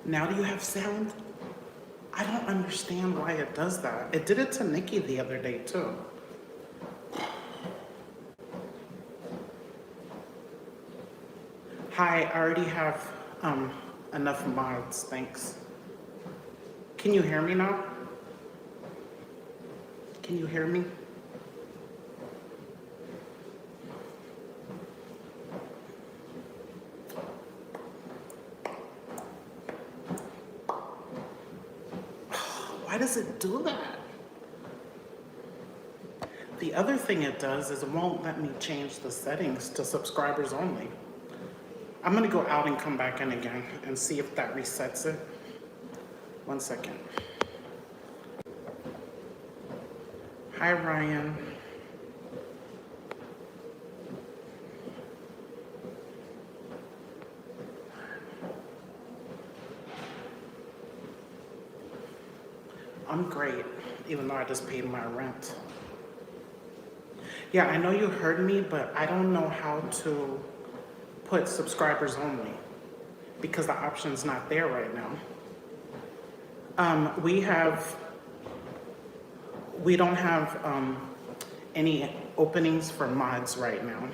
Now do you have sound? I don't understand why it does that. It did it to Nikki the other day too. Hi, I already have enough mods, thanks. Can you hear me now? Can you hear me? Why does it do that? The other thing it does is it won't let me change the settings to subscribers only. I'm gonna go out and come back in again and see if that resets it. 1 second. Hi, Ryan. I'm great, even though I just paid my rent. Yeah, I know you heard me, but I don't know how to put subscribers only because the option's not there right now. We don't have any openings for mods right now.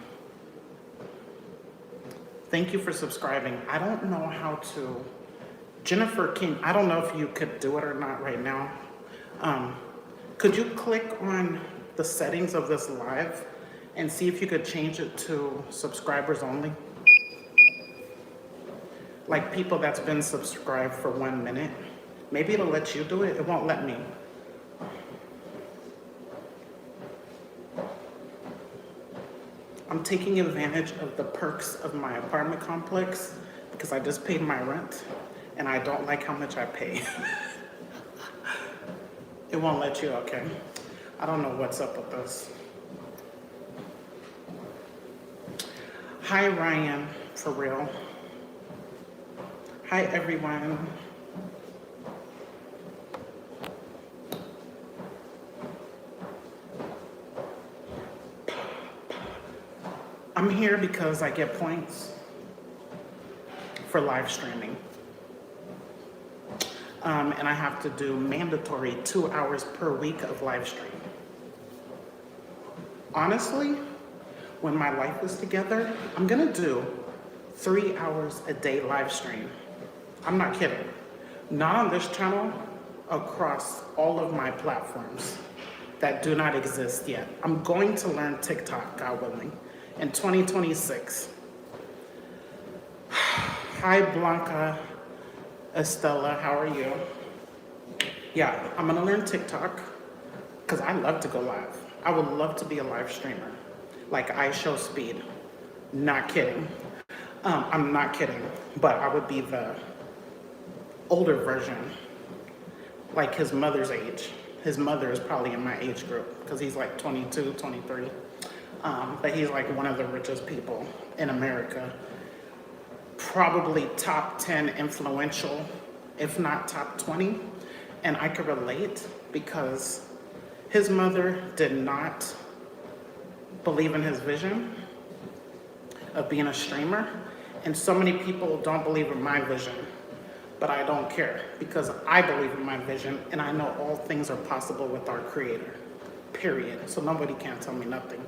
Thank you for subscribing. I don't know how to, Jennifer King, I don't know if you could do it or not right now. Could you click on the settings of this live and see if you could change it to subscribers only? Like people that's been subscribed for 1 minute. Maybe it'll let you do it, it won't let me. I'm taking advantage of the perks of my apartment complex because I just paid my rent and I don't like how much I pay. It won't let you, okay. I don't know what's up with this. Hi, Ryan, for real. Hi, everyone. I'm here because I get points for live streaming. And I have to do mandatory 2 hours per week of live stream. Honestly, when my life is together, I'm gonna do 3 hours a day live stream. I'm not kidding. Not on this channel, across all of my platforms that do not exist yet. I'm going to learn TikTok, God willing, in 2026. Hi, Blanca, Estella, how are you? Yeah, I'm gonna learn TikTok because I love to go live. I would love to be a live streamer, like I Show Speed. Not kidding. I'm not kidding, but I would be the older version, like his mother's age. His mother is probably in my age group because he's like 22, 23. But he's like one of the richest people in America. Probably top 10 influential, if not top 20. And I could relate because his mother did not believe in his vision of being a streamer. And so many people don't believe in my vision, but I don't care because I believe in my vision and I know all things are possible with our creator, period. So nobody can tell me nothing.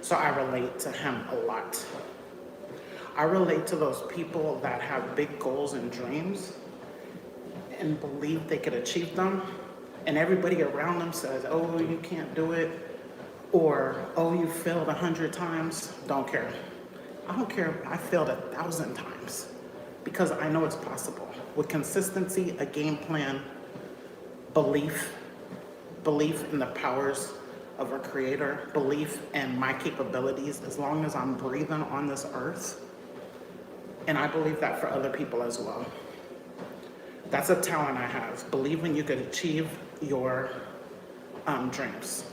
So I relate to him a lot. I relate to those people that have big goals and dreams and believe they could achieve them. And everybody around them says, oh, you can't do it. Or, oh, you failed 100 times. Don't care. I don't care if I failed 1,000 times because I know it's possible. With consistency, a game plan, belief in the powers of a creator, belief in my capabilities as long as I'm breathing on this earth. And I believe that for other people as well. That's a talent I have, believing you could achieve your dreams.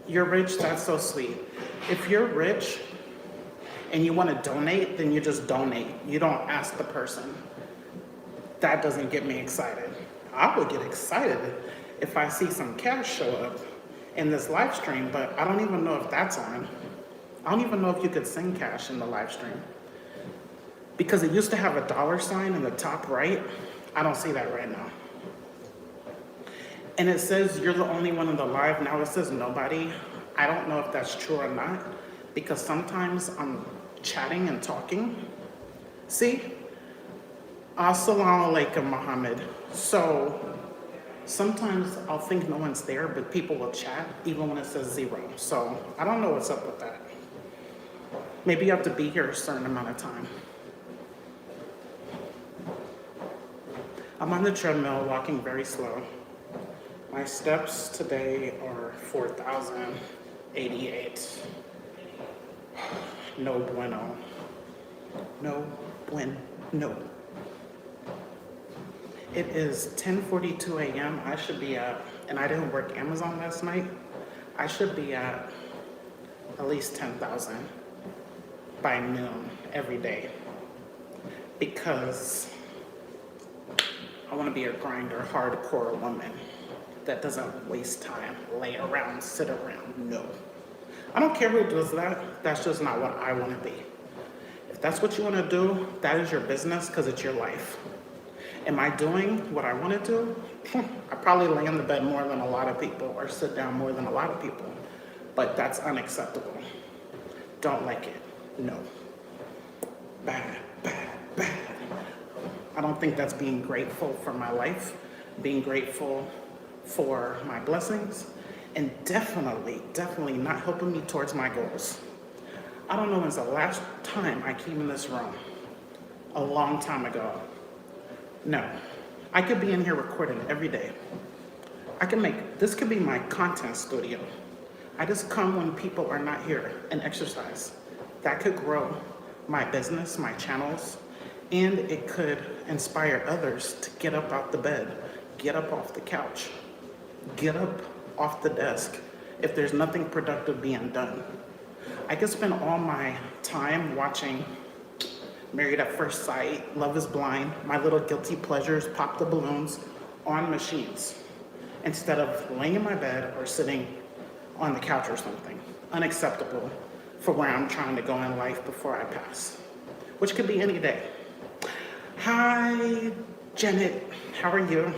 You're rich, that's so sweet. If you're rich and you want to donate, then you just donate. You don't ask the person. That doesn't get me excited. I would get excited if I see some cash show up in this live stream, but I don't even know if that's on. I don't even know if you could send cash in the live stream. because it used to have a dollar sign in the top right. I don't see that right now. And it says you're the only one in the live. Now it says nobody. I don't know if that's true or not, because sometimes I'm chatting and talking. See? Assalamu alaikum, Muhammad. So sometimes I'll think no one's there, but people will chat even when it says 0. So I don't know what's up with that. Maybe you have to be here a certain amount of time. I'm on the treadmill, walking very slow. My steps today are 4,088. No bueno. No bueno. It is 10:42 a.m. I should be at, and I didn't work Amazon last night, I should be at least 10,000 by noon every day, because I want to be a grinder, hardcore woman that doesn't waste time, lay around, sit around. No. I don't care who does that. That's just not what I want to be. If that's what you want to do, that is your business, because it's your life. Am I doing what I want to do? I probably lay in the bed more than a lot of people, or sit down more than a lot of people, but that's unacceptable. Don't like it. No. Bad. I don't think that's being grateful for my life, being grateful for my blessings, and definitely not helping me towards my goals. I don't know when's the last time I came in this room. A long time ago. No. I could be in here recording every day. This could be my content studio. I just come when people are not here and exercise. That could grow my business, my channels, and it could inspire others to get up out the bed, get up off the couch, get up off the desk if there's nothing productive being done. I could spend all my time watching Married at First Sight, Love is Blind, my little guilty pleasures, Pop the Balloons, on machines, instead of laying in my bed or sitting on the couch or something. Unacceptable for where I'm trying to go in life before I pass, which could be any day. Hi, Janet, how are you?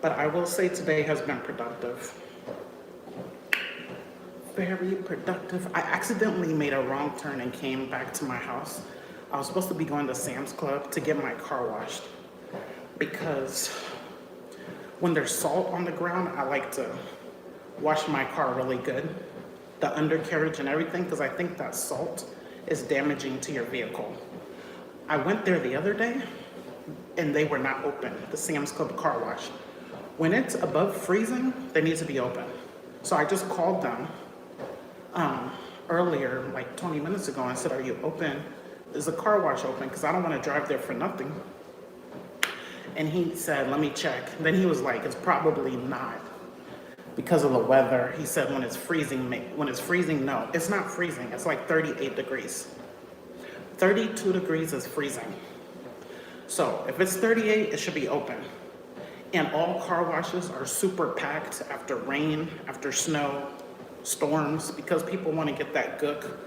But I will say today has been productive. Very productive. I accidentally made a wrong turn and came back to my house. I was supposed to be going to Sam's Club to get my car washed, because when there's salt on the ground, I like to wash my car really good, the undercarriage and everything, because I think that salt is damaging to your vehicle. I went there the other day and they were not open, the Sam's Club car wash. When it's above freezing, they need to be open. So I just called them earlier, like 20 minutes ago, and said, are you open? Is the car wash open? Because I don't want to drive there for nothing. And he said, let me check. Then he was like, it's probably not because of the weather. He said, when it's freezing, no, it's not freezing. It's like 38 degrees. 32 degrees is freezing. So if it's 38, it should be open. And all car washes are super packed after rain, after snow, storms, because people want to get that gook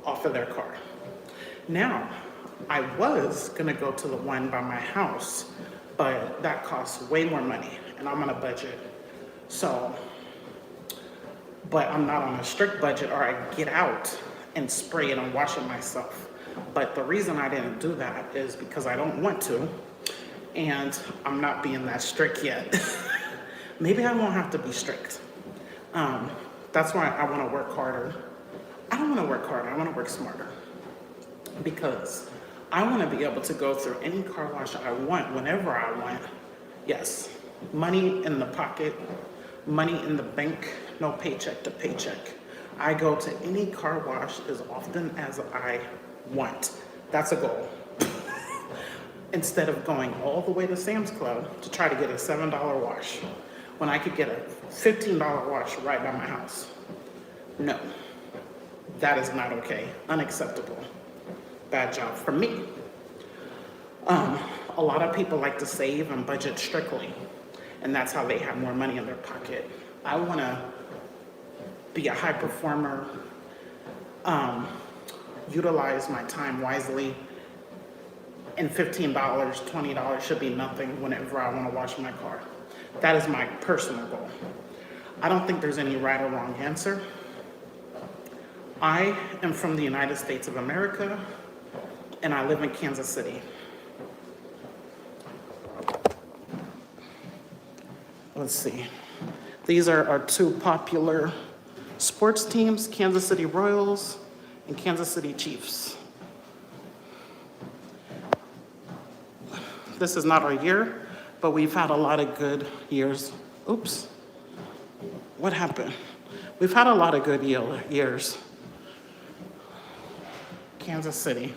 off of their car. Now, I was gonna go to the one by my house, but that costs way more money and I'm on a budget. So, but I'm not on a strict budget, or I get out and spray it and wash it myself. But the reason I didn't do that is because I don't want to, and I'm not being that strict yet. Maybe I won't have to be strict. That's why I want to work harder. I don't want to work harder, I want to work smarter. Because I want to be able to go through any car wash I want, whenever I want. Yes, money in the pocket, money in the bank, no paycheck to paycheck. I go to any car wash as often as I want. That's a goal. Instead of going all the way to Sam's Club to try to get a $7 wash, when I could get a $15 wash right by my house. No, that is not okay. Unacceptable. Bad job for me. A lot of people like to save and budget strictly, and that's how they have more money in their pocket. I want to be a high performer, utilize my time wisely, and $15, $20 should be nothing whenever I want to wash my car. That is my personal goal. I don't think there's any right or wrong answer. I am from the United States of America, and I live in Kansas City. Let's see. These are our two popular sports teams, Kansas City Royals and Kansas City Chiefs. This is not our year, but we've had a lot of good years. Oops. What happened? We've had a lot of good years. Kansas City.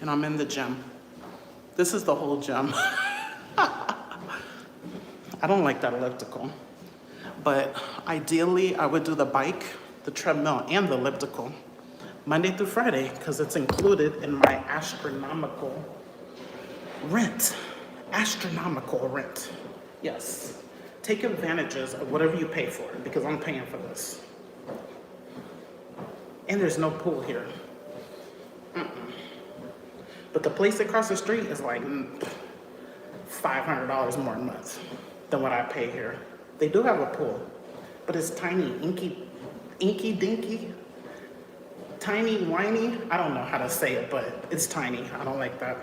And I'm in the gym. This is the whole gym. I don't like that elliptical. But ideally, I would do the bike, the treadmill, and the elliptical Monday through Friday, because it's included in my astronomical rent. Astronomical rent. Yes. Take advantages of whatever you pay for, because I'm paying for this. And there's no pool here. But the place across the street is like $500 more a month than what I pay here. They do have a pool, but it's tiny, inky dinky, tiny, whiny. I don't know how to say it, but it's tiny. I don't like that.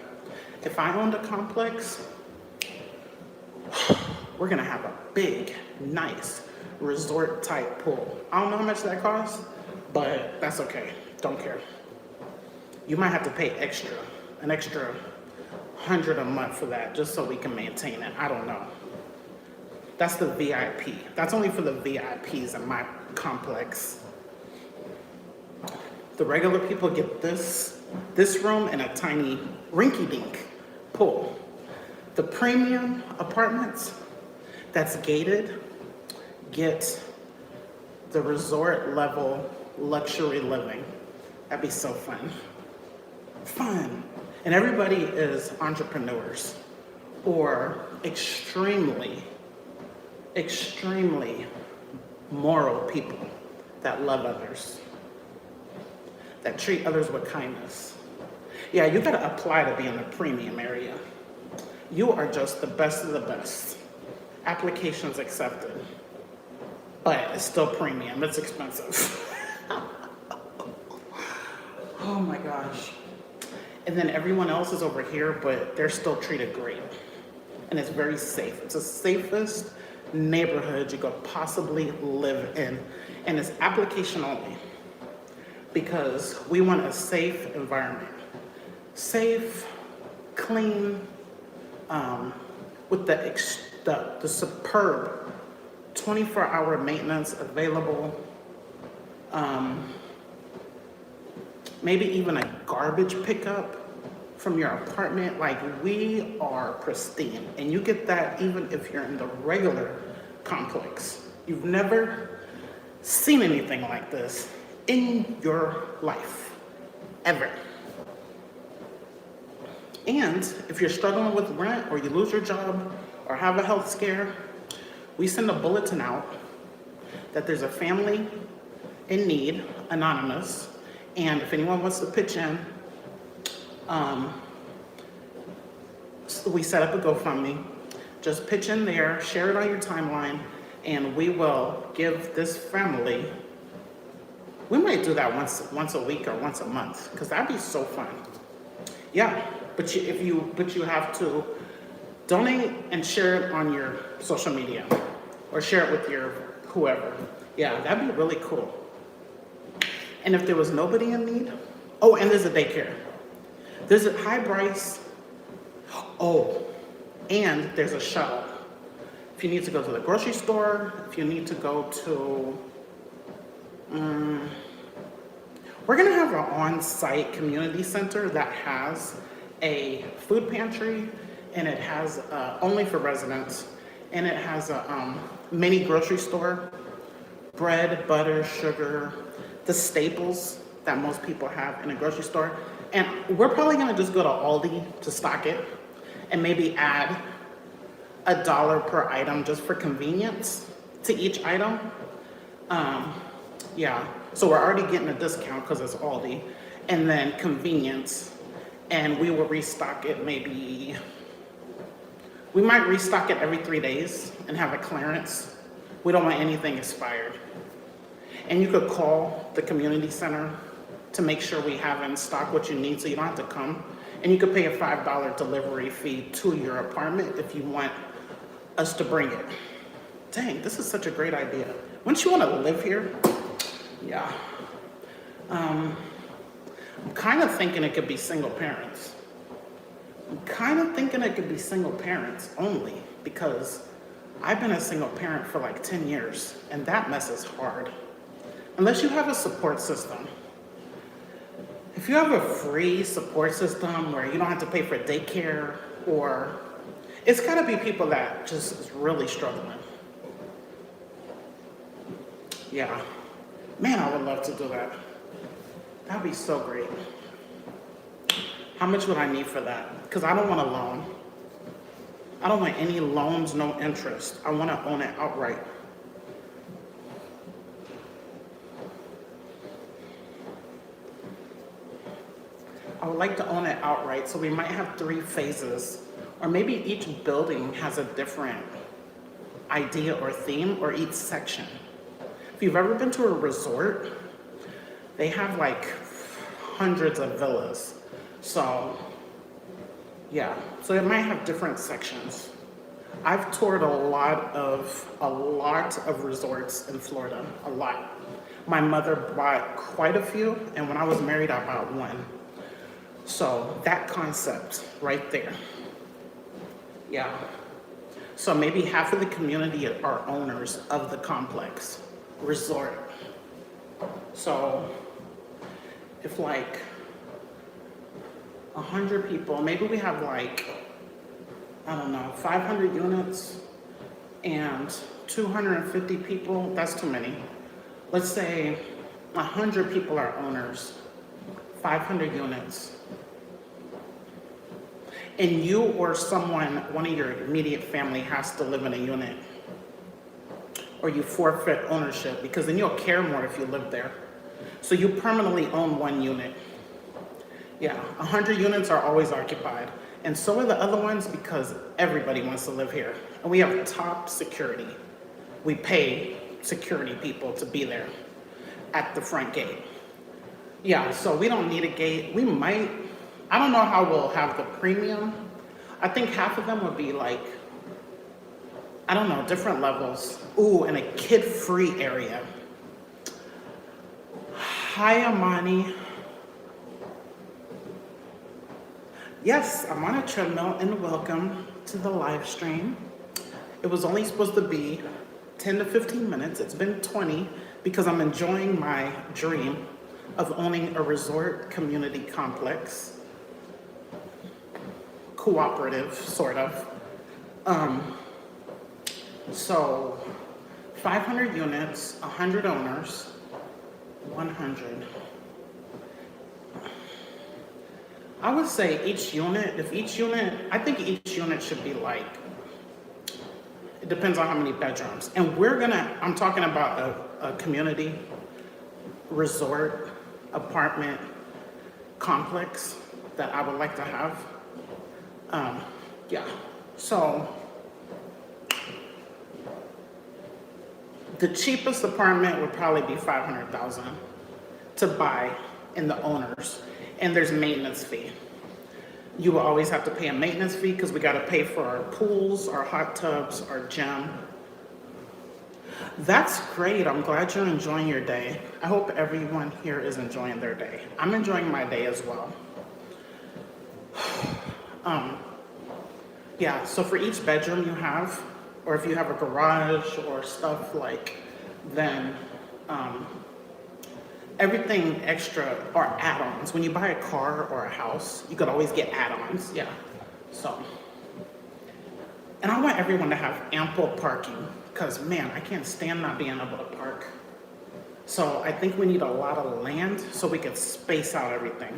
If I owned a complex, we're gonna have a big, nice resort type pool. I don't know how much that costs, but that's okay. Don't care. You might have to pay an extra $100 a month for that, just so we can maintain it. I don't know. That's the VIP. That's only for the VIPs in my complex. The regular people get this room and a tiny rinky-dink pool. The premium apartments that's gated get the resort level luxury living. That'd be so fun. Fun. And everybody is entrepreneurs or extremely moral people that love others, that treat others with kindness. Yeah, you gotta apply to be in the premium area. You are just the best of the best. Applications accepted. But it's still premium, it's expensive. Oh my gosh. And then everyone else is over here, but they're still treated great. And it's very safe. It's the safest neighborhood you could possibly live in. And it's application only, because we want a safe environment. Safe, clean, with the superb 24-hour maintenance available, maybe even a garbage pickup from your apartment. Like, we are pristine, and you get that even if you're in the regular complex. You've never seen anything like this in your life, ever. And if you're struggling with rent, or you lose your job, or have a health scare, we send a bulletin out that there's a family in need, anonymous, and if anyone wants to pitch in, so we set up a GoFundMe. Just pitch in there, share it on your timeline, and we will give this family, we might do that once a week or once a month, because that'd be so fun. Yeah, but you have to donate and share it on your social media, or share it with your whoever. Yeah, that'd be really cool. And if there was nobody in need, oh, and there's a daycare. There's a, hi Bryce. Oh, and there's a shuttle. If you need to go to the grocery store, if you need to go to, we're gonna have an on-site community center that has a food pantry, and it has, only for residents, and it has a mini grocery store, bread, butter, sugar, the staples that most people have in a grocery store. And we're probably gonna just go to Aldi to stock it, and maybe add $1 per item just for convenience to each item. Yeah, so we're already getting a discount because it's Aldi, and then convenience, and we will restock it maybe, we might restock it every 3 days and have a clearance. We don't want anything expired. And you could call the community center to make sure we have in stock what you need so you don't have to come. And you could pay a $5 delivery fee to your apartment if you want us to bring it. Dang, this is such a great idea. Wouldn't you want to live here? Yeah. I'm kind of thinking it could be single parents. I'm kind of thinking it could be single parents only because I've been a single parent for like 10 years and that mess is hard. Unless you have a support system. If you have a free support system where you don't have to pay for daycare, or it's gotta be people that just is really struggling. Yeah, man, I would love to do that. That'd be so great. How much would I need for that? Because I don't want a loan. I don't want any loans, no interest. I want to own it outright. I would like to own it outright, so we might have 3 phases, or maybe each building has a different idea or theme, or each section. If you've ever been to a resort, they have like hundreds of villas. So yeah, so it might have different sections. I've toured a lot of resorts in Florida, a lot. My mother bought quite a few, and when I was married, I bought one. So that concept right there. Yeah. So maybe half of the community are owners of the complex resort. So if like 100 people, maybe we have like, I don't know, 500 units and 250 people, that's too many. Let's say 100 people are owners, 500 units. And you or someone, one of your immediate family has to live in a unit, or you forfeit ownership, because then you'll care more if you live there. So you permanently own one unit. Yeah, 100 units are always occupied. And so are the other ones because everybody wants to live here. And we have top security. We pay security people to be there at the front gate. Yeah, so we don't need a gate. We might, I don't know how we'll have the premium. I think half of them would be like, I don't know, different levels. Ooh, and a kid-free area. Hi, Amani. Yes, I'm on a treadmill, and welcome to the live stream. It was only supposed to be 10 to 15 minutes. It's been 20 because I'm enjoying my dream of owning a resort community complex. Cooperative, sort of. So 500 units, 100 owners, 100. I would say each unit, I think each unit should be like, it depends on how many bedrooms. And I'm talking about a community resort apartment complex that I would like to have. Yeah, so the cheapest apartment would probably be $500,000 to buy in the owners, and there's maintenance fee. You will always have to pay a maintenance fee because we got to pay for our pools, our hot tubs, our gym. That's great. I'm glad you're enjoying your day. I hope everyone here is enjoying their day. I'm enjoying my day as well. Yeah, so for each bedroom you have, or if you have a garage or stuff like, then everything extra are add-ons. When you buy a car or a house, you could always get add-ons, yeah. So, and I want everyone to have ample parking, because man, I can't stand not being able to park. So I think we need a lot of land so we could space out everything.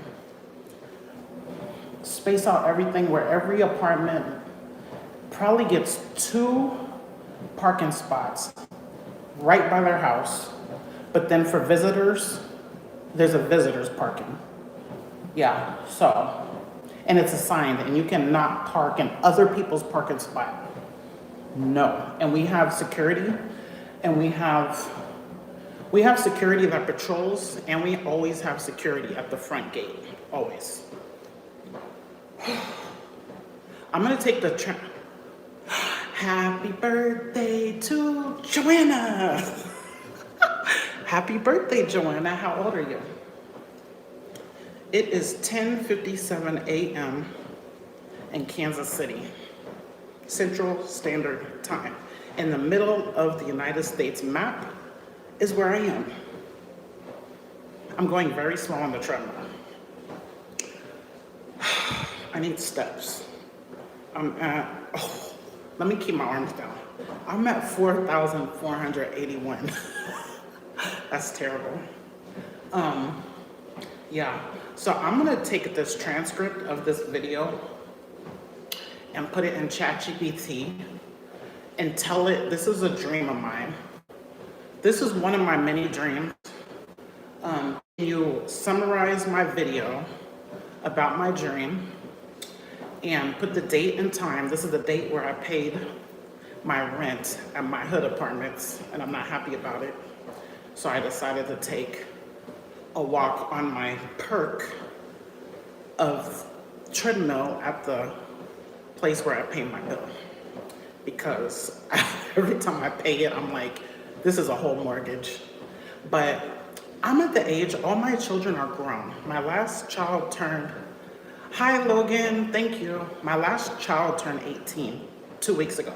Space out everything where every apartment probably gets 2 parking spots right by their house, But then for visitors, there's a visitors parking. Yeah, so, and it's assigned, and you cannot park in other people's parking spot. No, and we have security, and we have security that patrols, and we always have security at the front gate, always. I'm gonna take the happy birthday to Joanna. Happy birthday, Joanna. How old are you? It is 10:57 a.m. in Kansas City, Central Standard Time. In the middle of the United States map is where I am. I'm going very slow on the treadmill. I need steps. Let me keep my arms down. I'm at 4,481. That's terrible. Yeah, so I'm gonna take this transcript of this video and put it in ChatGPT and tell it, this is a dream of mine. This is one of my many dreams. Can you summarize my video about my dream and put the date and time? This is the date where I paid my rent at my hood apartments, and I'm not happy about it. So I decided to take a walk on my perk of treadmill at the place where I pay my bill. Because every time I pay it, I'm like, this is a whole mortgage. But I'm at the age, all my children are grown. My last child turned, hi Logan, thank you. My last child turned 18 2 weeks ago.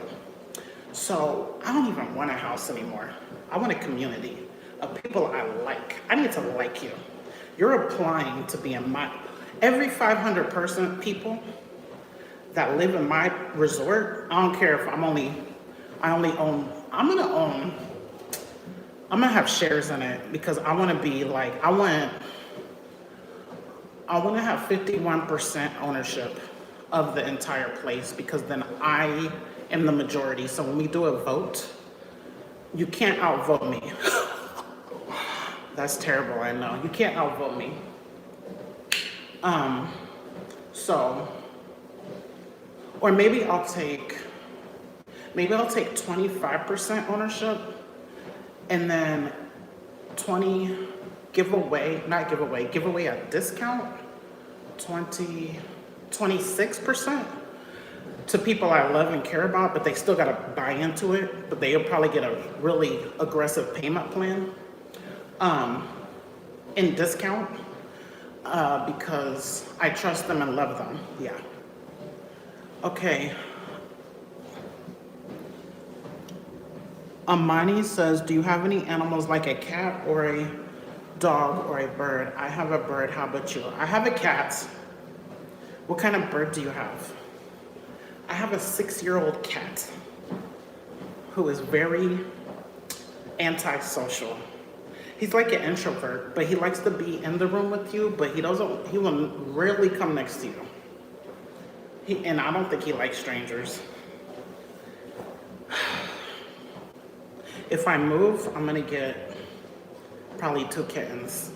So I don't even want a house anymore. I want a community of people I like. I need to like you. You're applying to be in my, every 500 people that live in my resort, I don't care if I'm gonna have shares in it because I wanna be like, I wanna have 51% ownership of the entire place because then I am the majority. So when we do a vote, you can't outvote me. That's terrible, I know. You can't outvote me. Or maybe I'll take 25% ownership and then give away a discount, 26% to people I love and care about, but they still gotta buy into it, but they'll probably get a really aggressive payment plan in discount because I trust them and love them, yeah. Okay. Amani says, do you have any animals like a cat or a dog or a bird? I have a bird, how about you? I have a cat. What kind of bird do you have? I have a 6-year-old cat who is very antisocial. He's like an introvert, but he likes to be in the room with you, but he will rarely come next to you. And I don't think he likes strangers. If I move, I'm gonna get probably 2 kittens.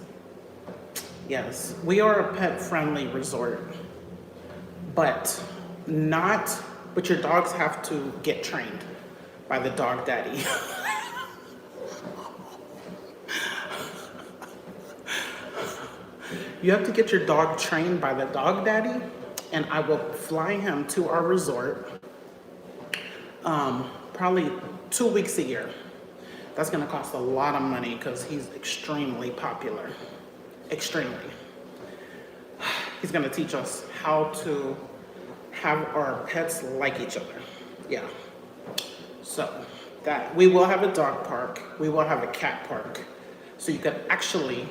Yes, we are a pet-friendly resort, but your dogs have to get trained by the dog daddy. You have to get your dog trained by the dog daddy, and I will fly him to our resort probably 2 weeks a year. That's gonna cost a lot of money because he's extremely popular, extremely. He's gonna teach us how to have our pets like each other, yeah. So that, we will have a dog park, we will have a cat park. So you could actually,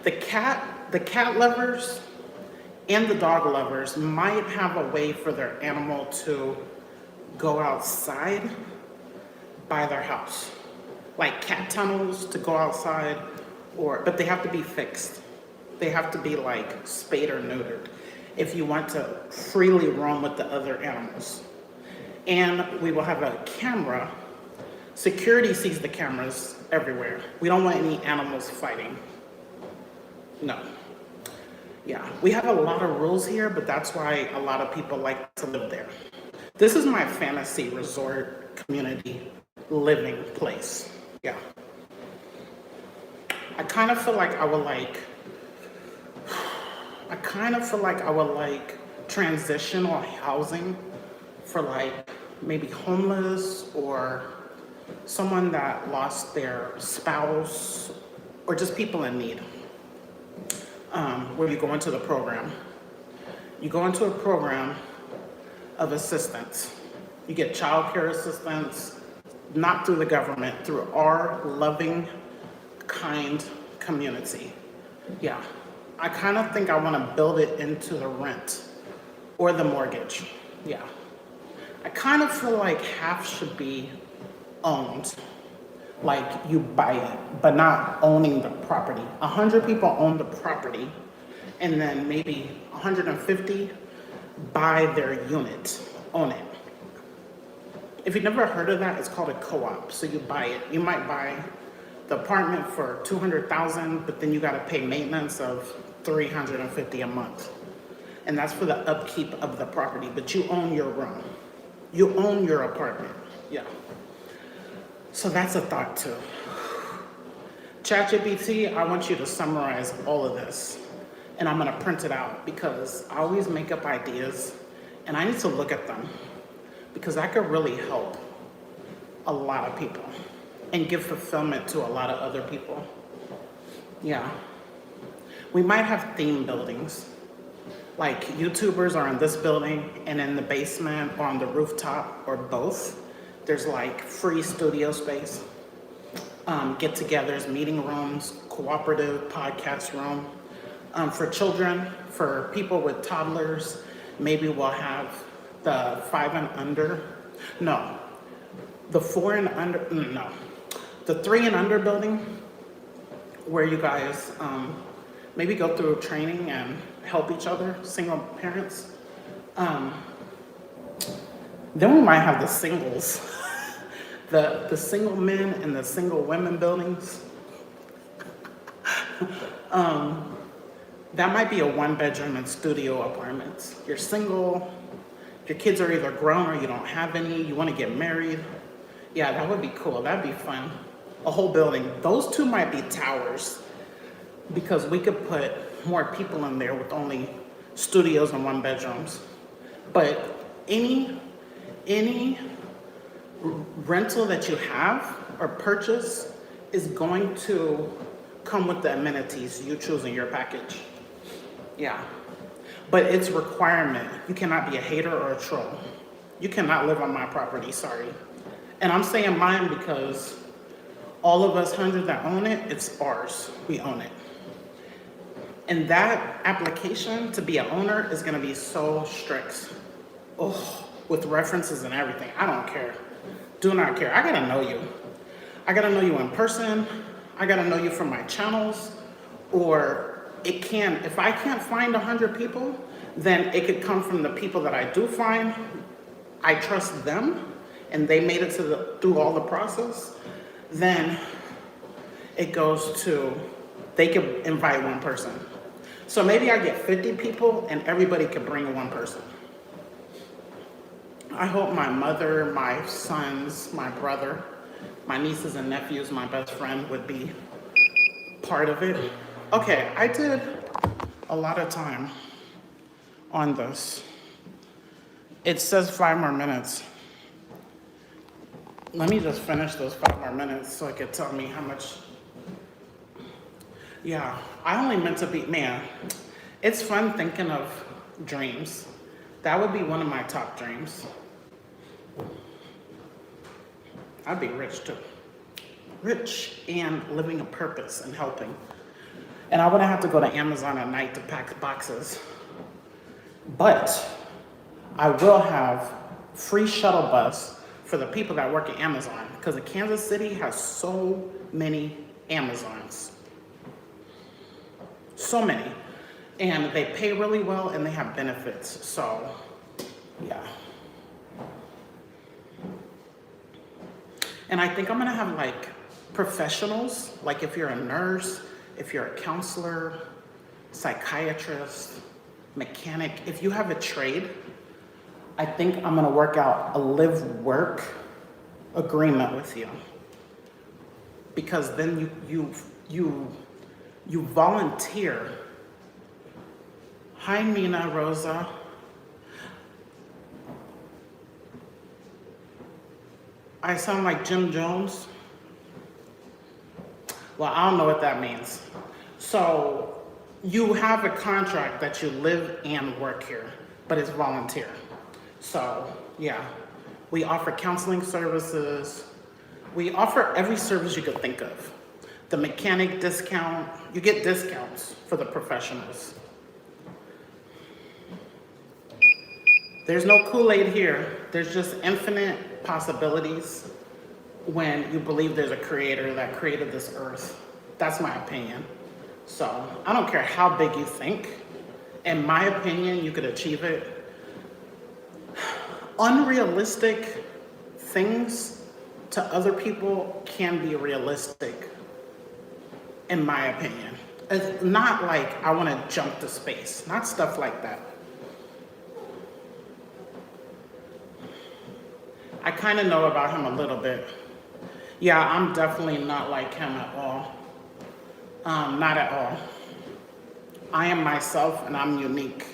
the cat lovers and the dog lovers might have a way for their animal to go outside by their house. Like cat tunnels to go outside, but they have to be fixed. They have to be like spayed or neutered if you want to freely roam with the other animals. And we will have a camera. Security sees the cameras everywhere. We don't want any animals fighting. No. Yeah, we have a lot of rules here, but that's why a lot of people like to live there. This is my fantasy resort community living place. Yeah. I kind of feel like I would like transitional housing for like maybe homeless or someone that lost their spouse or just people in need. Where you go into the program. You go into a program of assistance. You get child care assistance, not through the government, through our loving, kind community. Yeah, I kind of think I want to build it into the rent or the mortgage. Yeah, I kind of feel like half should be owned. Like you buy it, but not owning the property. 100 people own the property, and then maybe 150 buy their unit, own it. If you've never heard of that, it's called a co-op. So you buy it. You might buy the apartment for $200,000, but then you got to pay maintenance of $350 a month, and that's for the upkeep of the property. But you own your room. You own your apartment. Yeah. So that's a thought too. ChatGPT, I want you to summarize all of this, and I'm gonna print it out because I always make up ideas and I need to look at them because that could really help a lot of people and give fulfillment to a lot of other people. Yeah. We might have theme buildings, like YouTubers are in this building and in the basement or on the rooftop or both. There's like free studio space, get-togethers, meeting rooms, cooperative podcast room. For children, for people with toddlers, maybe we'll have the 5 and under. No, the 4 and under, no. The 3 and under building where you guys maybe go through training and help each other, single parents. Then we might have the singles, the single men and the single women buildings. That might be a 1-bedroom and studio apartments. You're single, your kids are either grown or you don't have any, you want to get married. Yeah, that would be cool, that'd be fun. A whole building. Those two might be towers because we could put more people in there with only studios and 1-bedrooms. But any rental that you have or purchase is going to come with the amenities you choose in your package. Yeah, but it's requirement. You cannot be a hater or a troll. You cannot live on my property, sorry. And I'm saying mine because all of us 100 that own it, it's ours, we own it. And that application to be an owner is gonna be so strict. Oh, with references and everything, I don't care. Do not care, I gotta know you. I gotta know you in person, I gotta know you from my channels, or if I can't find 100 people, then it could come from the people that I do find. I trust them, and they made it through all the process. Then it goes to, they could invite one person. So maybe I get 50 people and everybody could bring one person. I hope my mother, my sons, my brother, my nieces and nephews, my best friend would be part of it. Okay, I did a lot of time on this. It says 5 more minutes. Let me just finish those 5 more minutes so it could tell me how much. Yeah, I only meant to be, man, it's fun thinking of dreams. That would be one of my top dreams. I'd be rich too. Rich and living a purpose and helping. And I wouldn't have to go to Amazon at night to pack boxes. But I will have free shuttle bus for the people that work at Amazon, because Kansas City has so many Amazons. So many. And they pay really well and they have benefits. So, yeah. And I think I'm gonna have like Professionals, like if you're a nurse, if you're a counselor, psychiatrist, mechanic, if you have a trade, I think I'm gonna work out a live-work agreement with you, because then you volunteer. Hi, Nina Rosa. I sound like Jim Jones. Well, I don't know what that means. So you have a contract that you live and work here, but it's volunteer. So yeah, we offer counseling services. We offer every service you could think of. The mechanic discount, you get discounts for the professionals. There's no Kool-Aid here. There's just infinite possibilities when you believe there's a creator that created this earth. That's my opinion. So I don't care how big you think. In my opinion, you could achieve it. Unrealistic things to other people can be realistic, in my opinion. It's not like I want to jump to space, not stuff like that. I kind of know about him a little bit. Yeah, I'm definitely not like him at all. Not at all. I am myself and I'm unique.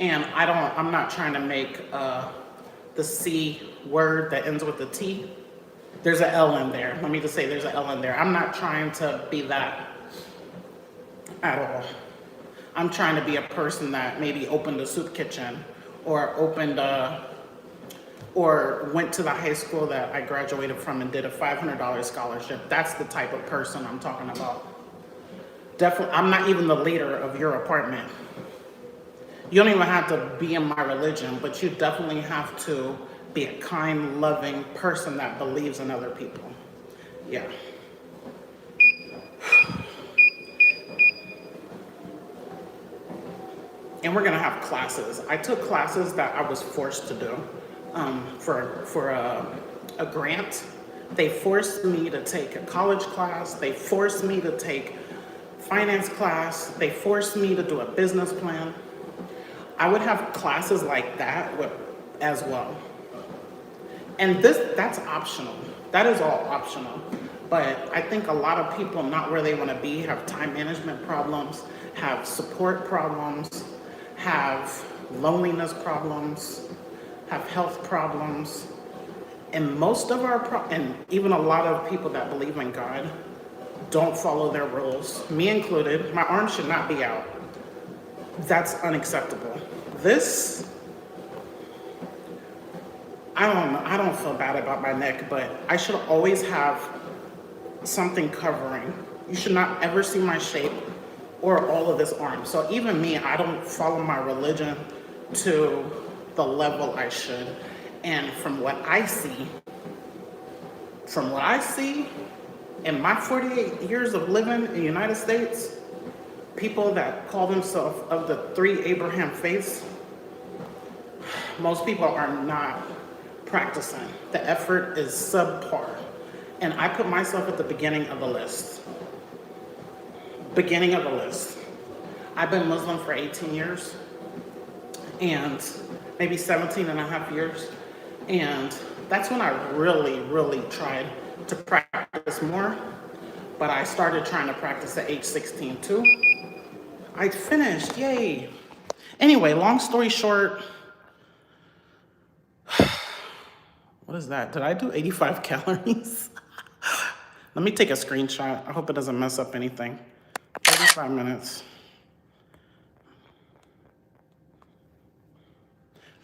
And I'm not trying to make the C word that ends with a T. There's an L in there. Let me just say there's an L in there. I'm not trying to be that at all. I'm trying to be a person that maybe opened a soup kitchen or or went to the high school that I graduated from and did a $500 scholarship. That's the type of person I'm talking about. Definitely, I'm not even the leader of your apartment. You don't even have to be in my religion, but you definitely have to be a kind, loving person that believes in other people. Yeah. And we're gonna have classes. I took classes that I was forced to do for a grant. They forced me to take a college class. They forced me to take finance class. They forced me to do a business plan. I would have classes like that as well. And that's optional. That is all optional. But I think a lot of people not where they want to be, have time management problems, have support problems, have loneliness problems, have health problems. And most of and even a lot of people that believe in God don't follow their rules, me included. My arm should not be out. That's unacceptable. This, I don't feel bad about my neck, but I should always have something covering. You should not ever see my shape or all of this arm. So even me, I don't follow my religion to the level I should. And from what I see in my 48 years of living in the United States, people that call themselves of the three Abraham faiths, most people are not practicing. The effort is subpar. And I put myself at the beginning of the list. Beginning of the list. I've been Muslim for 18 years and maybe 17 and a half years. And that's when I really, really tried to practice more. But I started trying to practice at age 16 too. I finished, yay. Anyway, long story short, what is that? Did I do 85 calories? Let me take a screenshot. I hope it doesn't mess up anything. 35 minutes.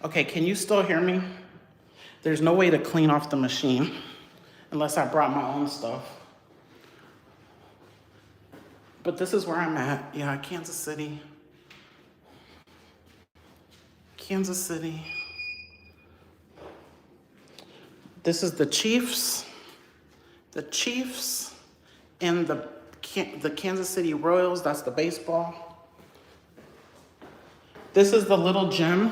Okay, can you still hear me? There's no way to clean off the machine unless I brought my own stuff. But this is where I'm at. Yeah, Kansas City. Kansas City. This is the Chiefs. The Chiefs and the Kansas City Royals. That's the baseball. This is the little gym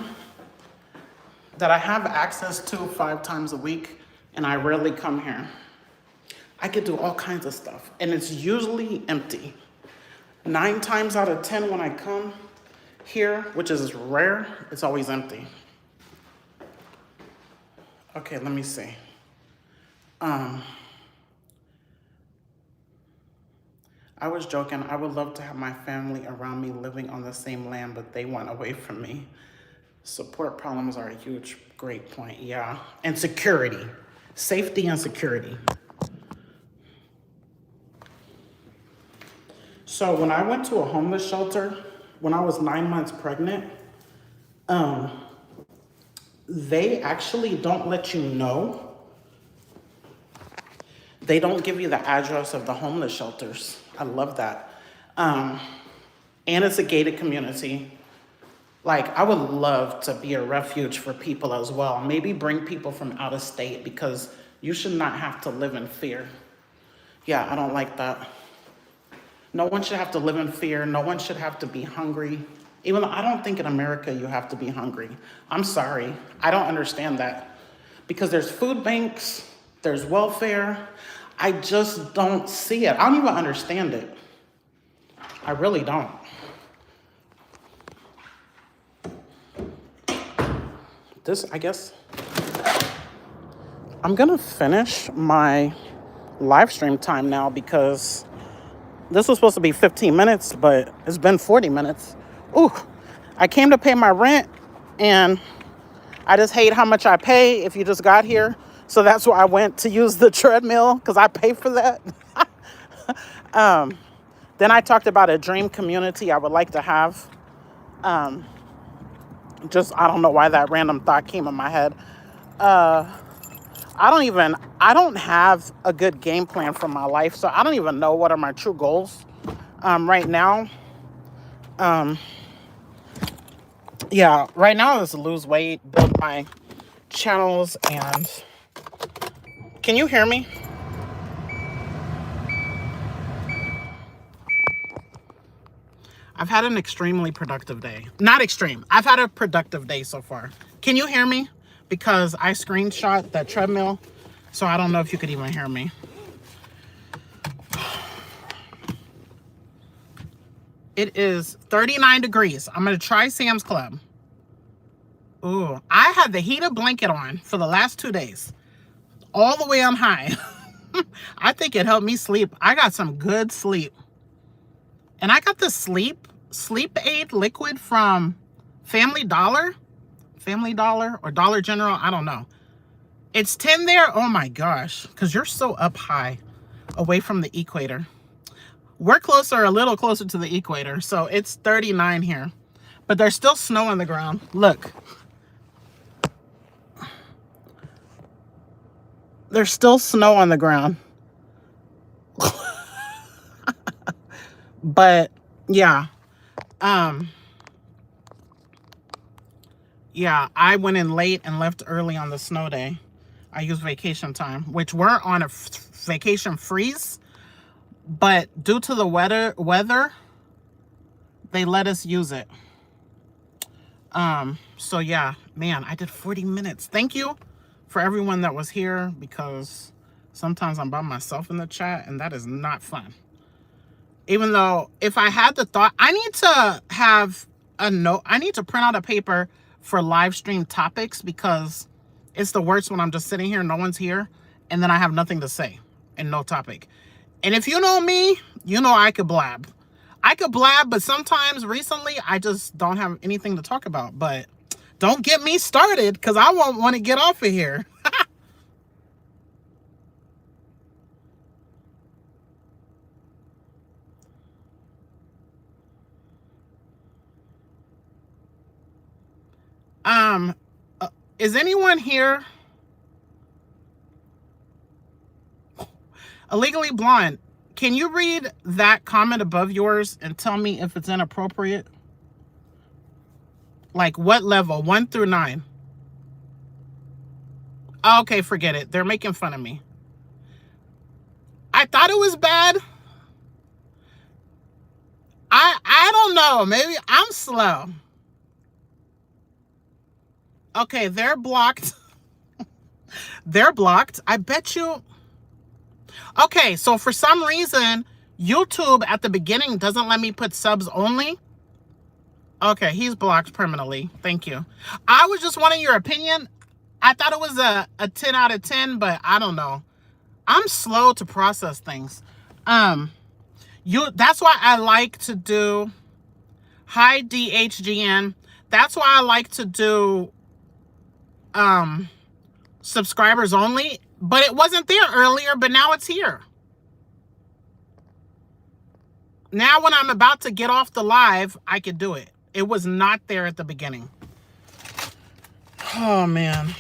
that I have access to 5 times a week, and I rarely come here. I could do all kinds of stuff, and it's usually empty. 9 times out of 10 when I come here, which is rare, it's always empty. Okay, let me see. Um, I was joking. I would love to have my family around me living on the same land, but they went away from me. Support problems are a huge, great point. Yeah. And security, safety and security. So when I went to a homeless shelter, when I was 9 months pregnant, um, they actually don't let you know. They don't give you the address of the homeless shelters. I love that. Um, and it's a gated community. Like, I would love to be a refuge for people as well. Maybe bring people from out of state, because you should not have to live in fear. Yeah, I don't like that. No one should have to live in fear. No one should have to be hungry. Even though I don't think in America you have to be hungry. I'm sorry. I don't understand that. Because there's food banks, there's welfare. I just don't see it. I don't even understand it. I really don't. This, I guess, I'm gonna finish my live stream time now, because this was supposed to be 15 minutes, but it's been 40 minutes. Ooh, I came to pay my rent, and I just hate how much I pay if you just got here. So that's why I went to use the treadmill, because I pay for that. Then I talked about a dream community I would like to have. I don't know why that random thought came in my head. I don't have a good game plan for my life, so I don't even know what are my true goals right now. Right now is to lose weight, build my channels, and can you hear me? I've had an extremely productive day. Not extreme. I've had a productive day so far. Can you hear me? Because I screenshot that treadmill, so I don't know if you could even hear me. It is 39 degrees. I'm going to try Sam's Club. Ooh, I had the heated blanket on for the last 2 days. All the way on high. I think it helped me sleep. I got some good sleep. And I got the sleep aid liquid from Family Dollar or Dollar General. I don't know. It's 10 there. Oh my gosh. Because you're so up high away from the equator. We're a little closer to the equator. So it's 39 here. But there's still snow on the ground. Look. There's still snow on the ground. But yeah. I went in late and left early on the snow day. I used vacation time, which we're on a vacation freeze, but due to the weather, they let us use it. So yeah, man, I did 40 minutes. Thank you for everyone that was here, because sometimes I'm by myself in the chat and that is not fun. Even though if I had the thought, I need to have a note. I need to print out a paper for live stream topics, because it's the worst when I'm just sitting here, no one's here, and then I have nothing to say and no topic. And if you know me, you know I could blab. But sometimes recently I just don't have anything to talk about. But don't get me started, because I won't want to get off of here. Is anyone here? Illegally Blonde, can you read that comment above yours and tell me if it's inappropriate? Like what level? 1 through 9. Okay, forget it. They're making fun of me. I thought it was bad. I don't know. Maybe I'm slow. Okay, they're blocked. They're blocked. I bet you. Okay, so for some reason, YouTube at the beginning doesn't let me put subs only. Okay, he's blocked permanently. Thank you. I was just wanting your opinion. I thought it was a 10 out of 10, but I don't know. I'm slow to process things. That's why I like to do high DHGN. That's why I like to do subscribers only, but it wasn't there earlier, but now it's here. Now when I'm about to get off the live, I could do it. It was not there at the beginning. Oh man.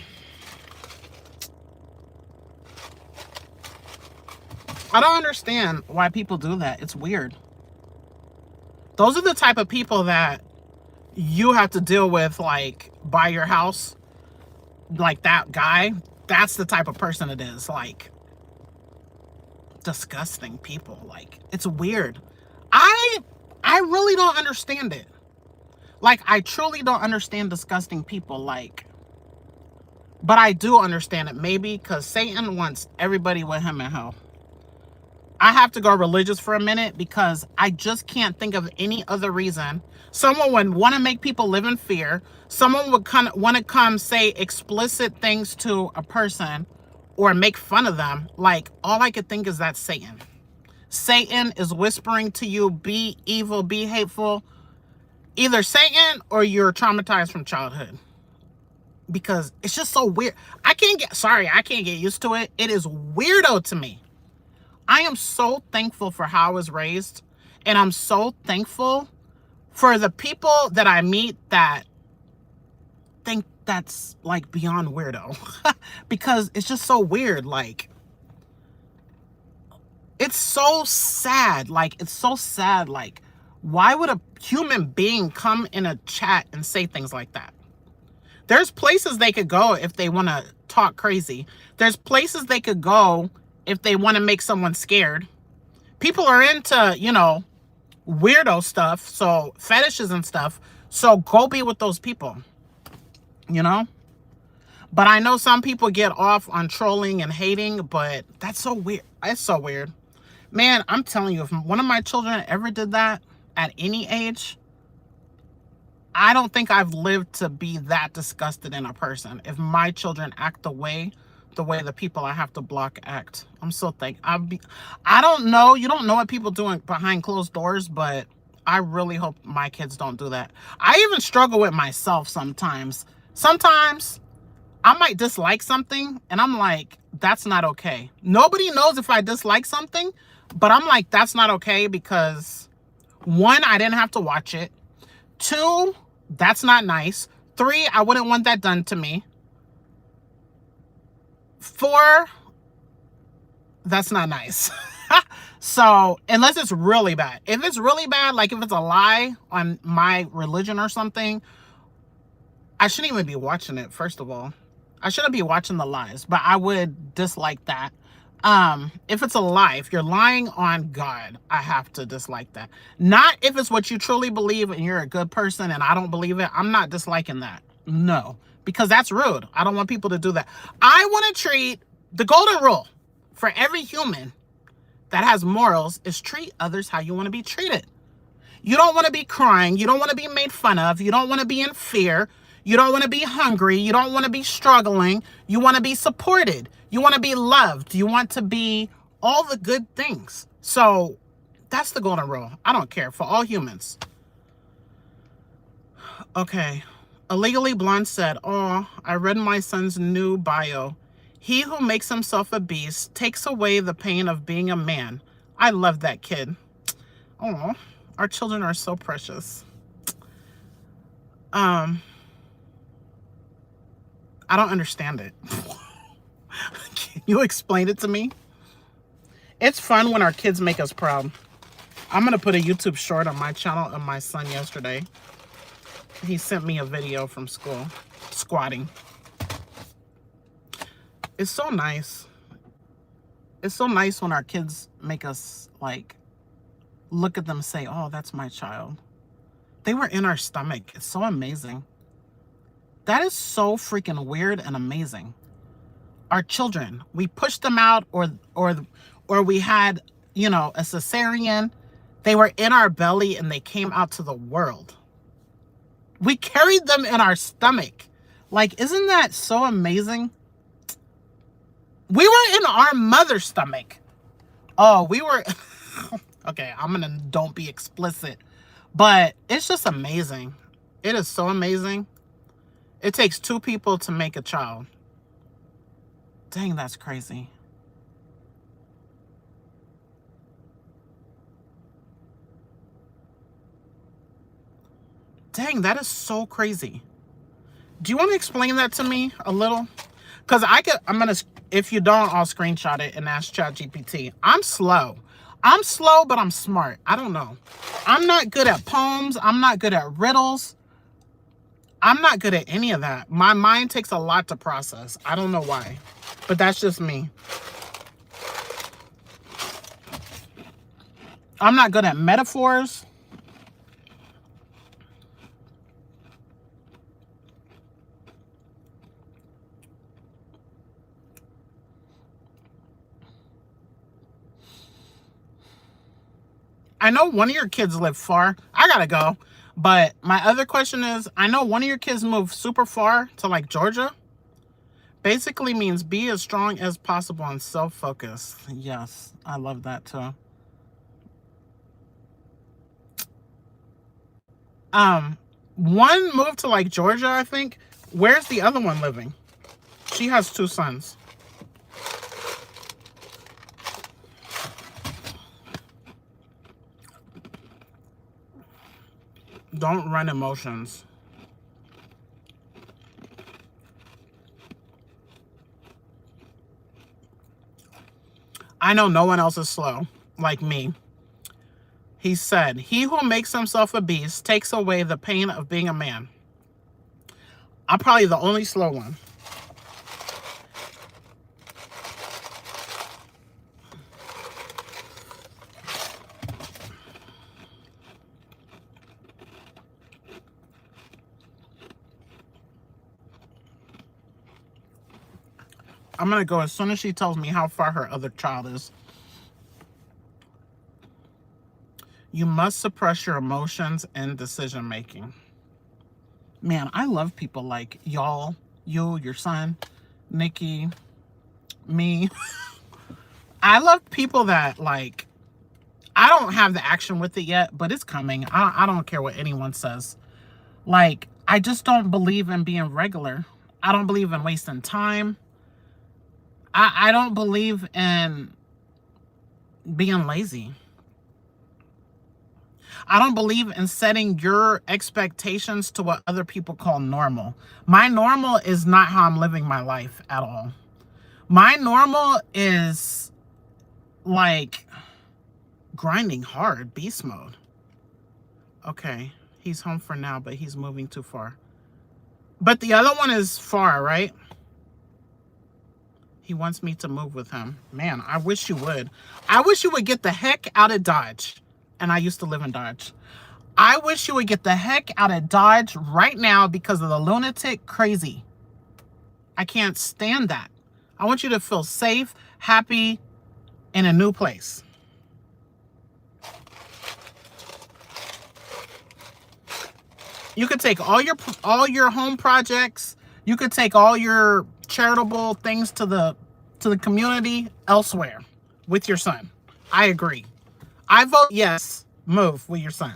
I don't understand why people do that. It's weird. Those are the type of people that you have to deal with, like, by your house. Like that guy. That's the type of person it is. Like, disgusting people. Like, it's weird. I really don't understand it. Like, I truly don't understand disgusting people. Like, but I do understand it. Maybe because Satan wants everybody with him in hell. I have to go religious for a minute because I just can't think of any other reason. Someone would want to make people live in fear. Someone would want to come say explicit things to a person or make fun of them. Like, all I could think is that's Satan. Satan is whispering to you, be evil, be hateful. Either Satan or you're traumatized from childhood. Because it's just so weird. I can't get used to it. It is weirdo to me. I am so thankful for how I was raised. And I'm so thankful for the people that I meet that think that's like beyond weirdo. Because it's just so weird. Like, it's so sad. Like, it's so sad. Like, why would a human being come in a chat and say things like that? There's places they could go if they want to talk crazy. There's places they could go if they want to make someone scared. People are into, you know, weirdo stuff, so fetishes and stuff. So go be with those people, you know? But I know some people get off on trolling and hating, but that's so weird. It's so weird. Man, I'm telling you, if one of my children ever did that at any age, I don't think I've lived to be that disgusted in a person. If my children act the way the people I have to block act. I'm so I don't know. You don't know what people do behind closed doors, but I really hope my kids don't do that. I even struggle with myself sometimes. Sometimes I might dislike something and I'm like, that's not okay. Nobody knows if I dislike something, but I'm like, that's not okay because 1, I didn't have to watch it. 2, that's not nice. 3, I wouldn't want that done to me. 4, that's not nice. So, unless it's really bad. If it's really bad, like if it's a lie on my religion or something, I shouldn't even be watching it, first of all. I shouldn't be watching the lies, but I would dislike that. If it's a lie, if you're lying on God, I have to dislike that. Not if it's what you truly believe and you're a good person and I don't believe it. I'm not disliking that. No, because that's rude. I don't want people to do that. I want to treat the golden rule for every human that has morals is treat others how you want to be treated. You don't want to be crying. You don't want to be made fun of. You don't want to be in fear. You don't want to be hungry. You don't want to be struggling. You want to be supported. You want to be loved. You want to be all the good things. So that's the golden rule. I don't care, for all humans. Okay. Illegally Blonde said, oh, I read my son's new bio. He who makes himself a beast takes away the pain of being a man. I love that kid. Oh, our children are so precious. I don't understand it. Can you explain it to me? It's fun when our kids make us proud. I'm going to put a YouTube short on my channel of my son yesterday. He sent me a video from school, squatting. It's so nice. It's so nice when our kids make us, like, look at them and say, oh, that's my child. They were in our stomach. It's so amazing. That is so freaking weird and amazing. Our children, we push them out or or we had, you know, a cesarean. They were in our belly and they came out to the world. We carried them in our stomach. Like, isn't that so amazing? We were in our mother's stomach. Oh, we were... Okay, I'm gonna don't be explicit. But it's just amazing. It is so amazing. It takes 2 people to make a child. Dang, that's crazy. Dang, that is so crazy. Do you want to explain that to me a little? Because I'm going to, if you don't, I'll screenshot it and ask ChatGPT. I'm slow. I'm slow, but I'm smart. I don't know. I'm not good at poems. I'm not good at riddles. I'm not good at any of that. My mind takes a lot to process. I don't know why, but that's just me. I'm not good at metaphors. I know one of your kids live far. I gotta go. But my other question is, I know one of your kids moved super far to like Georgia. Basically means be as strong as possible and self-focused. Yes, I love that too. One moved to like Georgia, I think. Where's the other one living? She has 2 sons. Don't run emotions. I know no one else is slow like me. He said, he who makes himself a beast takes away the pain of being a man. I'm probably the only slow one. I'm going to go as soon as she tells me how far her other child is. You must suppress your emotions and decision making. Man, I love people like y'all, you, your son, Nikki, me. I love people that like, I don't have the action with it yet, but it's coming. I don't care what anyone says. Like, I just don't believe in being regular. I don't believe in wasting time. I don't believe in being lazy. I don't believe in setting your expectations to what other people call normal. My normal is not how I'm living my life at all. My normal is like grinding hard, beast mode. Okay, he's home for now, but he's moving too far. But the other one is far, right? He wants me to move with him. Man, I wish you would. I wish you would get the heck out of Dodge. And I used to live in Dodge. I wish you would get the heck out of Dodge right now because of the lunatic crazy. I can't stand that. I want you to feel safe, happy, in a new place. You could take all your home projects. You could take all your charitable things to the community elsewhere with your son. I agree. I vote yes. Move with your son.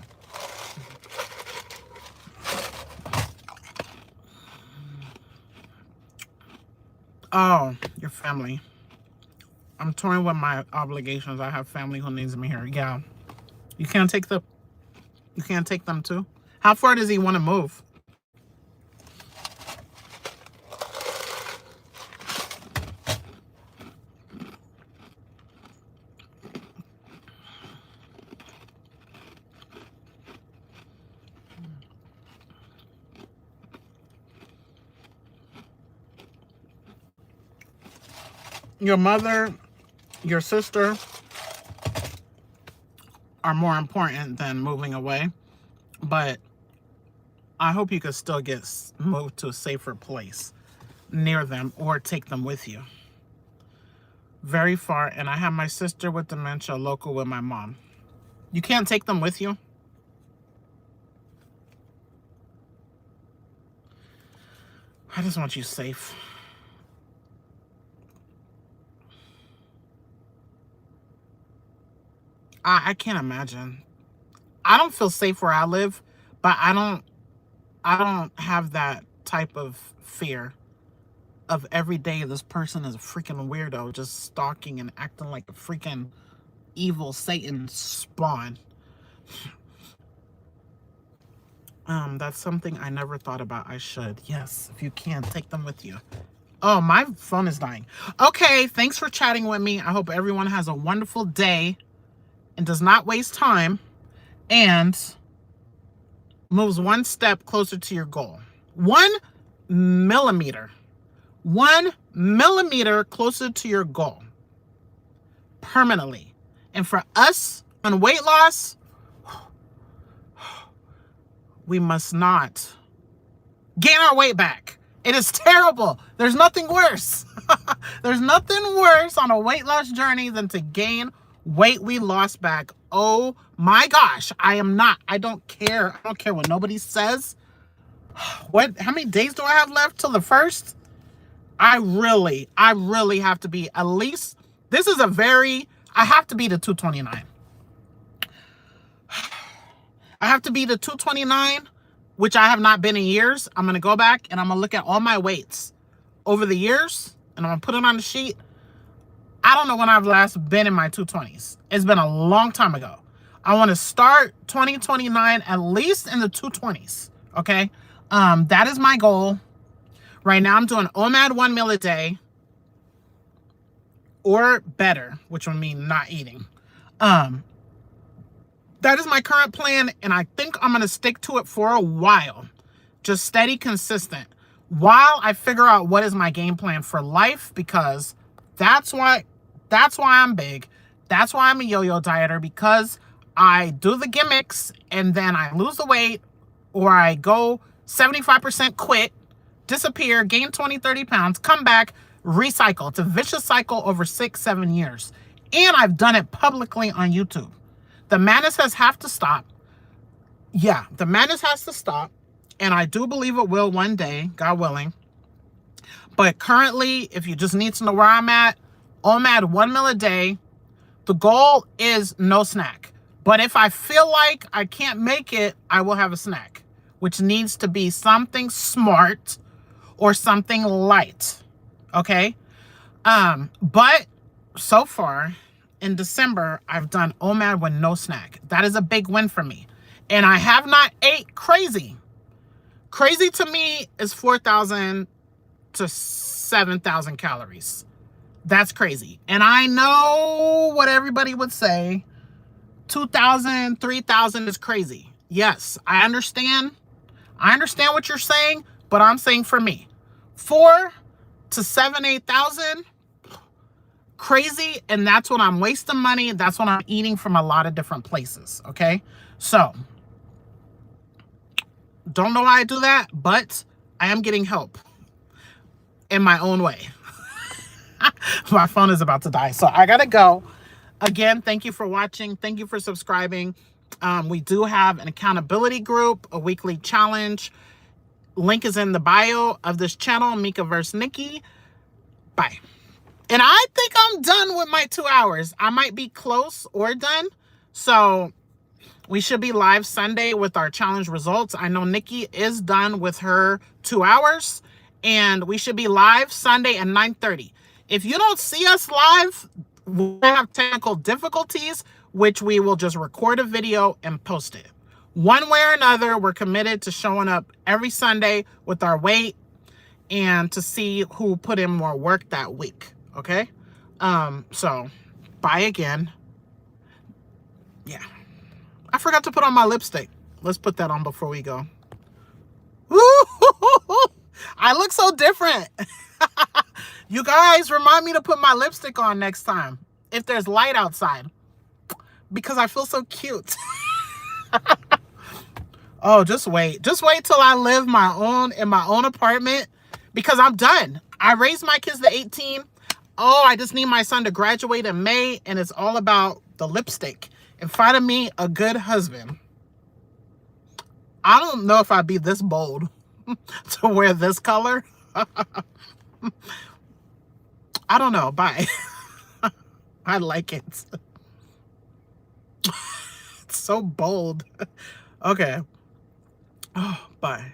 Oh, your family. I'm torn with my obligations. I have family who needs me here. Yeah. You can't take them too? How far does he want to move? Your mother, your sister are more important than moving away, but I hope you could still get moved to a safer place near them or take them with you. very far, and I have my sister with dementia local with my mom. You can't take them with you? I just want you safe. I can't imagine. I don't feel safe where I live, but I don't have that type of fear of every day this person is a freaking weirdo just stalking and acting like a freaking evil Satan spawn. That's something I never thought about. I should. Yes, if you can, take them with you. Oh, my phone is dying. Okay, thanks for chatting with me. I hope everyone has a wonderful day and does not waste time and moves one step closer to your goal. 1 millimeter. 1 millimeter closer to your goal. Permanently. And for us on weight loss, we must not gain our weight back. It is terrible. There's nothing worse. There's nothing worse on a weight loss journey than to gain weight we lost back. Oh my gosh. I don't care. I don't care what nobody says. How many days do I have left till the 1st? I really have to be at least, I have to be the 229. I have to be the 229, which I have not been in years. I'm going to go back and I'm going to look at all my weights over the years and I'm going to put it on the sheet. I don't know when I've last been in my 220s. It's been a long time ago. I want to start 2029 at least in the 220s. Okay. That is my goal. Right now I'm doing OMAD 1 meal a day or better, which would mean not eating. That is my current plan, and I think I'm going to stick to it for a while. Just steady, consistent, while I figure out what is my game plan for life, because that's why I'm big. That's why I'm a yo-yo dieter, because I do the gimmicks, and then I lose the weight, or I go 75% quit, disappear, gain 20, 30 pounds, come back, recycle. It's a vicious cycle over 6-7 years. And I've done it publicly on YouTube. The madness have to stop. Yeah, the madness has to stop. And I do believe it will one day, God willing. But currently, if you just need to know where I'm at, OMAD 1 meal a day. The goal is no snack. But if I feel like I can't make it, I will have a snack, which needs to be something smart or something light. Okay? But so far, in December, I've done OMAD with no snack. That is a big win for me. And I have not ate crazy. Crazy to me is 4,000 to 7,000 calories. That's crazy. And I know what everybody would say. 2,000, 3,000 is crazy. Yes, I understand. I understand what you're saying, but I'm saying for me, 4 to 7, 8,000, crazy. And that's when I'm wasting money. That's when I'm eating from a lot of different places. Okay. So don't know why I do that, but I am getting help in my own way. My phone is about to die, so I gotta go. Again, thank you for watching. Thank you for subscribing. We do have an accountability group, a weekly challenge. Link is in the bio of this channel, Mieka vs. Nikki. Bye. And I think I'm done with my 2 hours. I might be close or done. So we should be live Sunday with our challenge results. I know Nikki is done with her 2 hours. And we should be live Sunday at 9:30. If you don't see us live, we'll have technical difficulties, which we will just record a video and post it. One way or another, we're committed to showing up every Sunday with our weight and to see who put in more work that week. Okay? So bye again. Yeah. I forgot to put on my lipstick. Let's put that on before we go. I look so different. You guys, remind me to put my lipstick on next time if there's light outside, because I feel so cute. Oh, just wait till I live in my own apartment, because I'm done. I raised my kids to 18. Oh, I just need my son to graduate in May, and it's all about the lipstick. And finding me a good husband. I don't know if I'd be this bold to wear this color. I don't know. Bye. I like it. It's so bold. Okay. Oh, bye.